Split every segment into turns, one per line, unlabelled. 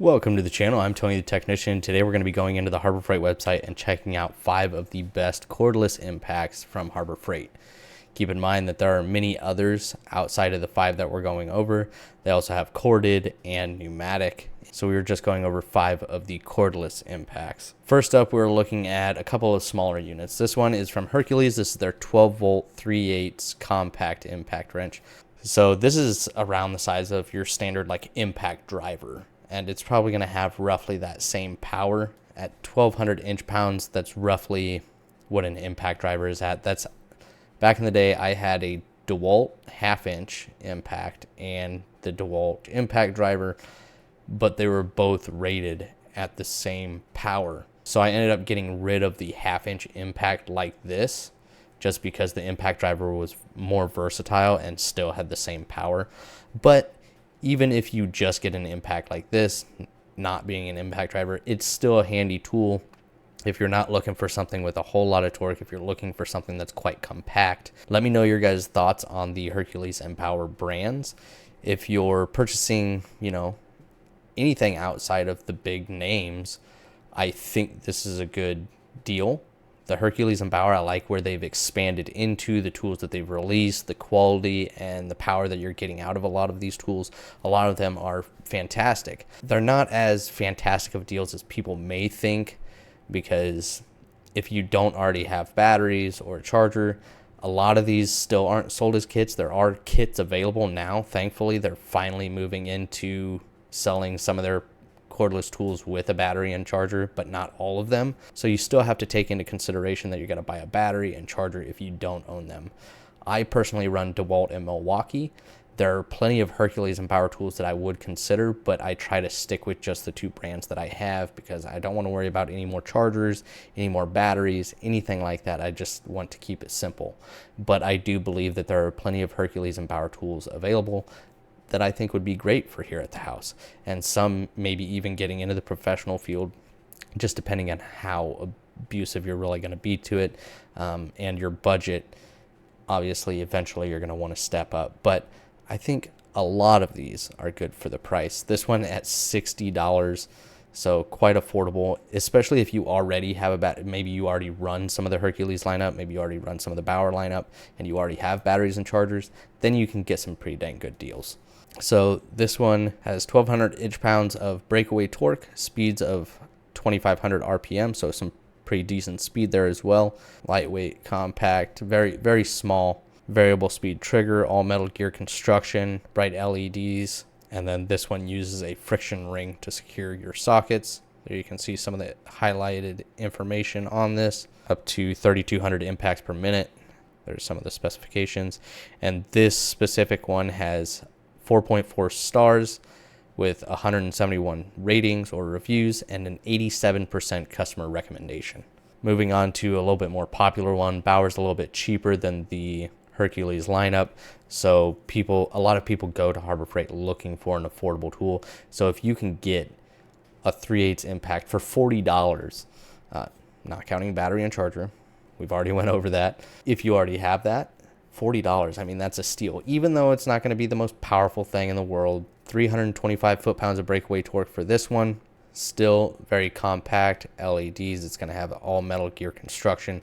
Welcome to the channel. I'm Tony the Technician. Today we're going to be going into the Harbor Freight website and checking out 5 of the best cordless impacts from Harbor Freight. Keep in mind that there are many others outside of the 5 that we're going over. They also have corded and pneumatic. So we were just going over 5 of the cordless impacts. First up, we're looking at a couple of smaller units. This one is from Hercules. This is their 12 volt 3/8 compact impact wrench. So this is around the size of your standard like impact driver. And it's probably going to have roughly that same power at 1200 inch-pounds. That's roughly what an impact driver is at. That's back in the day. I had a DeWalt half-inch impact and the DeWalt impact driver, but they were both rated at the same power. So I ended up getting rid of the half-inch impact like this, just because the impact driver was more versatile and still had the same power. But even if you just get an impact like this, not being an impact driver, it's still a handy tool if you're not looking for something with a whole lot of torque, if you're looking for something that's quite compact. Let me know your guys' thoughts on the Hercules and Bauer brands. If you're purchasing, anything outside of the big names, I think this is a good deal. The Hercules and Bauer, I like where they've expanded into the tools that they've released, the quality and the power that you're getting out of a lot of these tools. A lot of them are fantastic. They're not as fantastic of deals as people may think, because if you don't already have batteries or a charger, a lot of these still aren't sold as kits. There are kits available now. Thankfully, they're finally moving into selling some of their cordless tools with a battery and charger, but not all of them. So you still have to take into consideration that you're going to buy a battery and charger if you don't own them. I personally run DeWalt in Milwaukee. There are plenty of Hercules and Bauer tools that I would consider, but I try to stick with just the 2 brands that I have because I don't want to worry about any more chargers, any more batteries, anything like that. I just want to keep it simple. But I do believe that there are plenty of Hercules and Bauer tools available that I think would be great for here at the house, and some maybe even getting into the professional field, just depending on how abusive you're really going to be to it, and your budget. Obviously, eventually you're going to want to step up, but I think a lot of these are good for the price. This one at $60, so quite affordable, especially if you already have maybe you already run some of the Hercules lineup, maybe you already run some of the Bauer lineup, and you already have batteries and chargers, then you can get some pretty dang good deals. So this one has 1200 inch-pounds of breakaway torque, speeds of 2500 RPM, so some pretty decent speed there as well. Lightweight, compact, very, very small, variable speed trigger, all metal gear construction, bright LEDs, and then this one uses a friction ring to secure your sockets. There you can see some of the highlighted information on this, up to 3200 impacts per minute. There's some of the specifications, and this specific one has 4.4 stars with 171 ratings or reviews and an 87% customer recommendation. Moving on to a little bit more popular one, Bauer's a little bit cheaper than the Hercules lineup, so a lot of people go to Harbor Freight looking for an affordable tool. So if you can get a 3/8 impact for $40, not counting battery and charger, we've already went over that. If you already have that, $40, I mean, that's a steal. Even though it's not going to be the most powerful thing in the world, 325 foot-pounds of breakaway torque for this one, still very compact, LEDs, it's going to have all metal gear construction,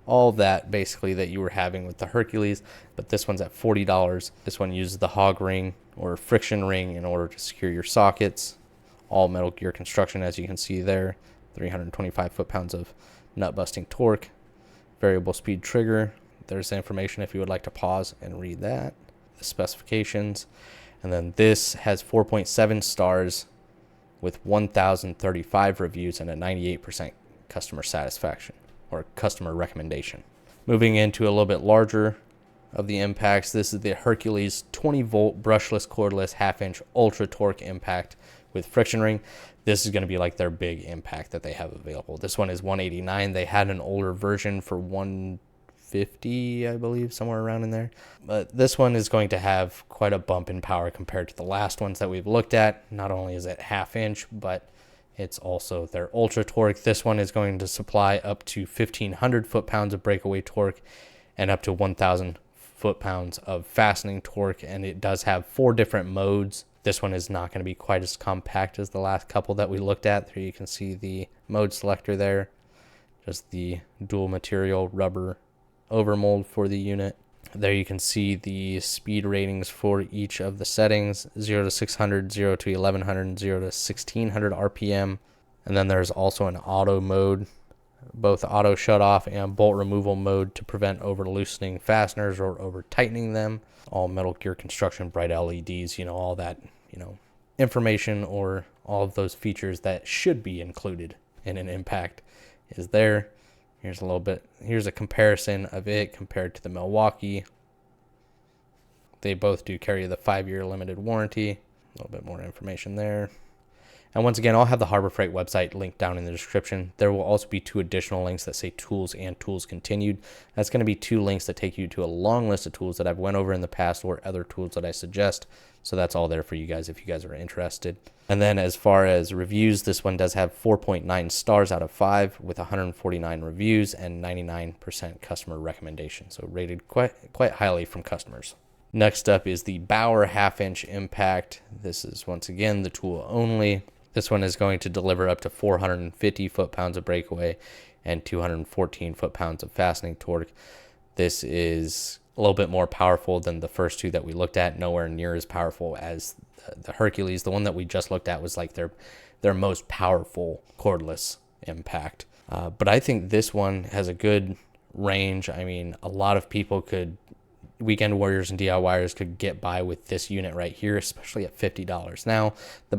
all that basically that you were having with the Hercules, but this one's at $40. This one uses the hog ring or friction ring in order to secure your sockets, all metal gear construction, as you can see there, 325 foot-pounds of nut-busting torque, variable speed trigger. There's the information if you would like to pause and read that, the specifications. And then this has 4.7 stars with 1,035 reviews and a 98% customer satisfaction or customer recommendation. Moving into a little bit larger of the impacts, this is the Hercules 20 volt brushless cordless half-inch ultra torque impact with friction ring. This is going to be like their big impact that they have available. This one is $189. They had an older version for $150, I believe, somewhere around in there. But this one is going to have quite a bump in power compared to the last ones that we've looked at. Not only is it half-inch, but it's also their ultra torque. This one is going to supply up to 1,500 foot-pounds of breakaway torque and up to 1,000 foot-pounds of fastening torque. And it does have 4 different modes This one is not going to be quite as compact as the last couple that we looked at. There you can see the mode selector there, just the dual material rubber overmold for the unit. There you can see the speed ratings for each of the settings: 0 to 600, 0 to 1100, 0 to 1600 RPM. And then there's also an auto mode, both auto shut off and bolt removal mode, to prevent over loosening fasteners or over tightening them. All Metal Gear Construction bright LEDs, all that, information, or all of those features that should be included in an Impact is there. Here's a comparison of it compared to the Milwaukee. They both do carry the 5-year limited warranty. A little bit more information there. And once again, I'll have the Harbor Freight website linked down in the description. There will also be 2 additional links that say tools and tools continued. That's going to be 2 links that take you to a long list of tools that I've went over in the past, or other tools that I suggest. So that's all there for you guys if you guys are interested. And then as far as reviews, this one does have 4.9 stars out of 5 with 149 reviews and 99% customer recommendation. So rated quite highly from customers. Next up is the Bauer 1/2-inch Impact. This is once again the tool only. This one is going to deliver up to 450 foot-pounds of breakaway and 214 foot-pounds of fastening torque. This is a little bit more powerful than the first 2 that we looked at, nowhere near as powerful as the Hercules. The one that we just looked at was like their most powerful cordless impact. But I think this one has a good range. I mean, a lot of people weekend warriors and DIYers could get by with this unit right here, especially at $50. Now, a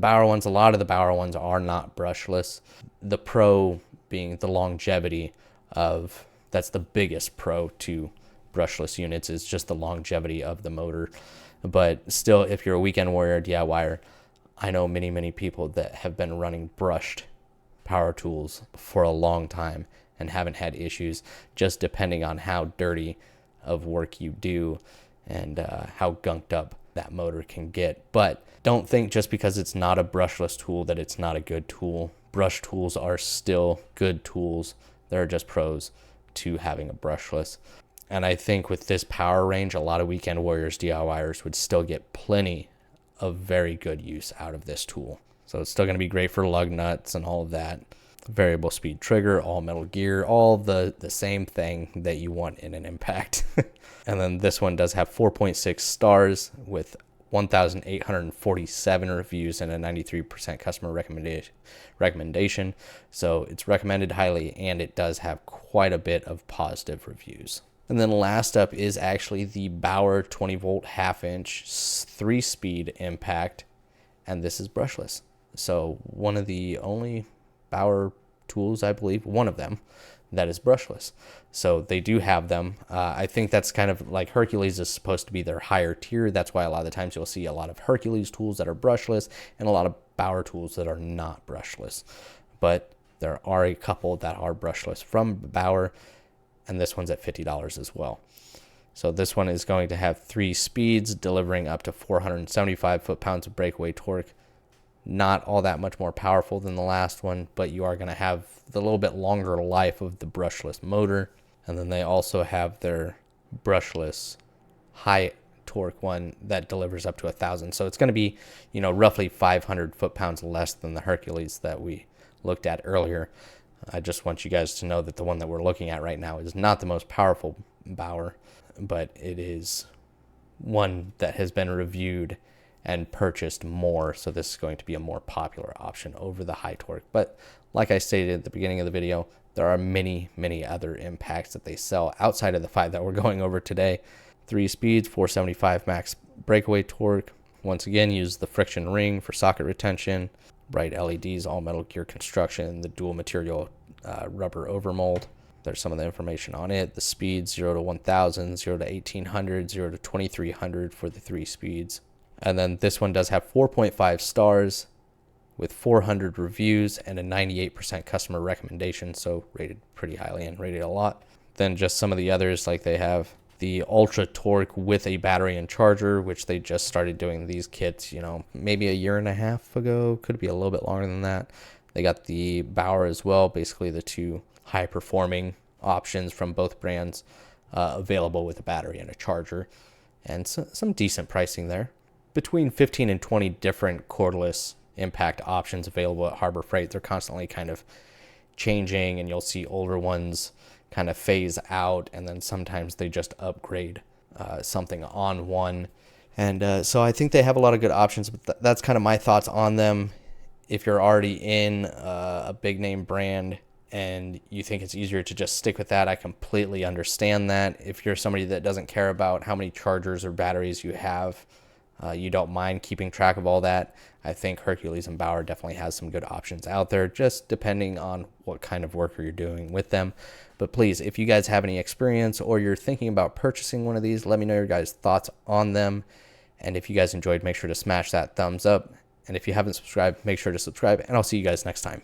lot of the Bauer ones are not brushless. The pro being the longevity that's the biggest pro to brushless units, is just the longevity of the motor. But still, if you're a weekend warrior DIYer, I know many people that have been running brushed power tools for a long time and haven't had issues, just depending on how dirty of work you do and how gunked up that motor can get. But don't think just because it's not a brushless tool that it's not a good tool. Brush tools are still good tools. There are just pros to having a brushless. And I think with this power range, a lot of weekend warriors DIYers would still get plenty of very good use out of this tool. So it's still going to be great for lug nuts and all of that. Variable speed trigger, all Metal Gear, all the same thing that you want in an Impact. And then this one does have 4.6 stars with 1,847 reviews and a 93% customer recommendation. So it's recommended highly, and it does have quite a bit of positive reviews. And then last up is actually the Bauer 20-volt 1/2-inch 3-speed Impact, and this is brushless. So one of the only Bauer tools, I believe, one of them, that is brushless. So they do have them. I think that's kind of like Hercules is supposed to be their higher tier. That's why a lot of the times you'll see a lot of Hercules tools that are brushless and a lot of Bauer tools that are not brushless. But there are a couple that are brushless from Bauer, and this one's at $50 as well. So this one is going to have 3 speeds, delivering up to 475 foot-pounds of breakaway torque. Not all that much more powerful than the last one, but you are going to have the little bit longer life of the brushless motor. And then they also have their brushless high torque one that delivers up to 1,000. So it's going to be, roughly 500 foot-pounds less than the Hercules that we looked at earlier. I just want you guys to know that the one that we're looking at right now is not the most powerful Bauer, but it is one that has been reviewed and purchased more. So this is going to be a more popular option over the high torque. But like I stated at the beginning of the video, there are many other Impacts that they sell outside of the 5 that we're going over today. 3 speeds, 475 max breakaway torque. Once again, use the friction ring for socket retention. Bright LEDs, all Metal Gear Construction, the dual material rubber overmold. There's some of the information on it. The speeds, 0 to 1,000, 0 to 1,800, 0 to 2,300 for the 3 speeds. And then this one does have 4.5 stars with 400 reviews and a 98% customer recommendation. So rated pretty highly and rated a lot. Then just some of the others, like they have the Ultra Torque with a battery and charger, which they just started doing these kits, maybe a year and a half ago. Could be a little bit longer than that. They got the Bauer as well, basically the 2 high performing options from both brands available with a battery and a charger, and some decent pricing there. between 15 and 20 different cordless impact options available at Harbor Freight. They're constantly kind of changing, and you'll see older ones kind of phase out, and then sometimes they just upgrade something on one. And so I think they have a lot of good options, but that's kind of my thoughts on them. If you're already in a big name brand and you think it's easier to just stick with that, I completely understand that. If you're somebody that doesn't care about how many chargers or batteries you have, you don't mind keeping track of all that, I think Hercules and Bauer definitely has some good options out there, just depending on what kind of work you're doing with them. But please, if you guys have any experience or you're thinking about purchasing one of these, let me know your guys' thoughts on them. And if you guys enjoyed, make sure to smash that thumbs up. And if you haven't subscribed, make sure to subscribe, and I'll see you guys next time.